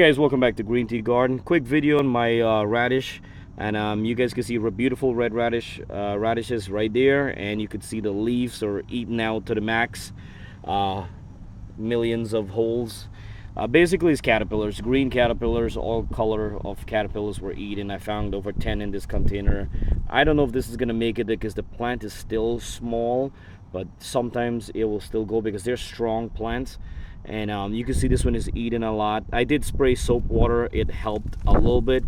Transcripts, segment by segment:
Hey guys, welcome back to Green Tea Garden. Quick video on my radish, and you guys can see beautiful red radishes right there, and you could see the leaves are eaten out to the max. Millions of holes. Basically, it's caterpillars, green caterpillars, all color of caterpillars were eaten. I found over 10 in this container. I don't know if this is gonna make it because the plant is still small, but sometimes it will still go because they're strong plants. And you can see this one is eating a lot. I did spray soap water, it helped a little bit,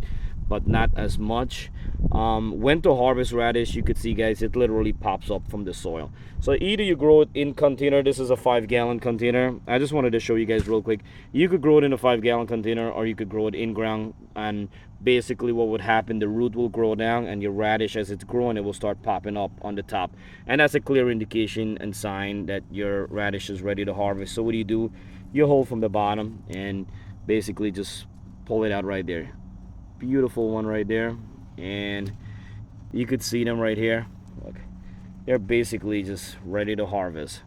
but not as much. When to harvest radish, you could see guys, it literally pops up from the soil. So either you grow it in container, this is a 5-gallon container. I just wanted to show you guys real quick. You could grow it in a 5-gallon container, or you could grow it in ground, and basically what would happen, the root will grow down and your radish, as it's growing, it will start popping up on the top, and that's a clear indication and sign that your radish is ready to harvest. So what do? You hold from the bottom and basically just pull it out right there. Beautiful one right there, and you could see them right here. Look, they're basically just ready to harvest.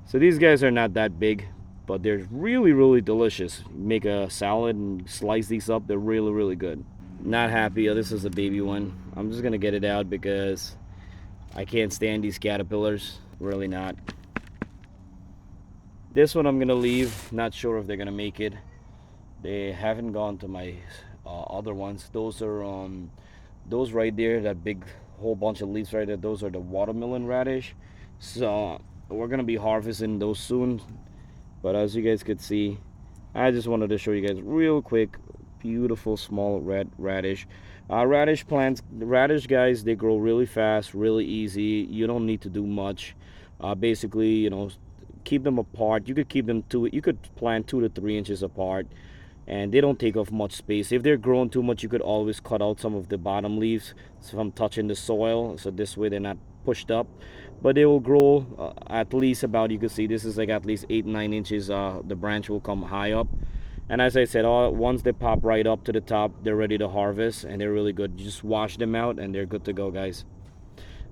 So these guys are not that big, but they're really delicious. Make a salad and slice these up, they're really good. Not happy. Oh, this is a baby one. I'm just gonna get it out because I can't stand these caterpillars, really not. This one I'm gonna leave, not sure if they're gonna make it. They haven't gone to my other ones. Those are those right there, that big whole bunch of leaves right there, those are the watermelon radish. So we're gonna be harvesting those soon. But as you guys could see, I just wanted to show you guys real quick. Beautiful small red radish. Radish plants, radish guys, they grow really fast, really easy. You don't need to do much. Basically, you know, keep them apart. You could keep them you could plant 2 to 3 inches apart, and they don't take up much space. If they're growing too much, you could always cut out some of the bottom leaves from touching the soil, so this way they're not pushed up. But they will grow at least about, you can see this is like at least 8-9 inches. The branch will come high up, and as I said, once they pop right up to the top, they're ready to harvest, and they're really good. You just wash them out and they're good to go, guys.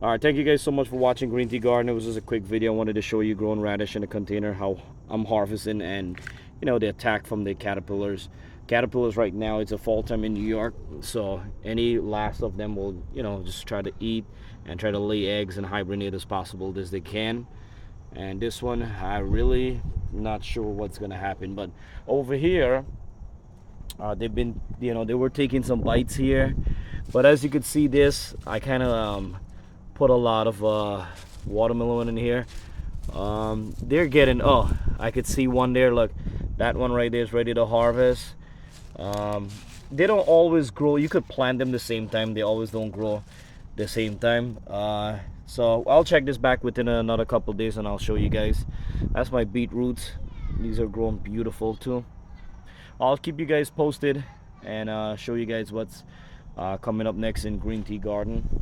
Alright, thank you guys so much for watching Green Tea Garden. It was just a quick video. I wanted to show you growing radish in a container, how I'm harvesting, and you know, the attack from the caterpillars. Caterpillars right now, it's a fall time in New York, so any last of them will, you know, just try to eat and try to lay eggs and hibernate as possible as they can. And this one, I really not sure what's gonna happen. But over here, they've been, you know, they were taking some bites here, but as you could see, this I kind of put a lot of watermelon in here. They're getting, oh, I could see one there. Look, that one right there is ready to harvest. They don't always grow. You could plant them the same time, they always don't grow the same time. So I'll check this back within another couple days and I'll show you guys. That's my beetroots. These are growing beautiful too. I'll keep you guys posted and show you guys what's coming up next in Green Tea Garden.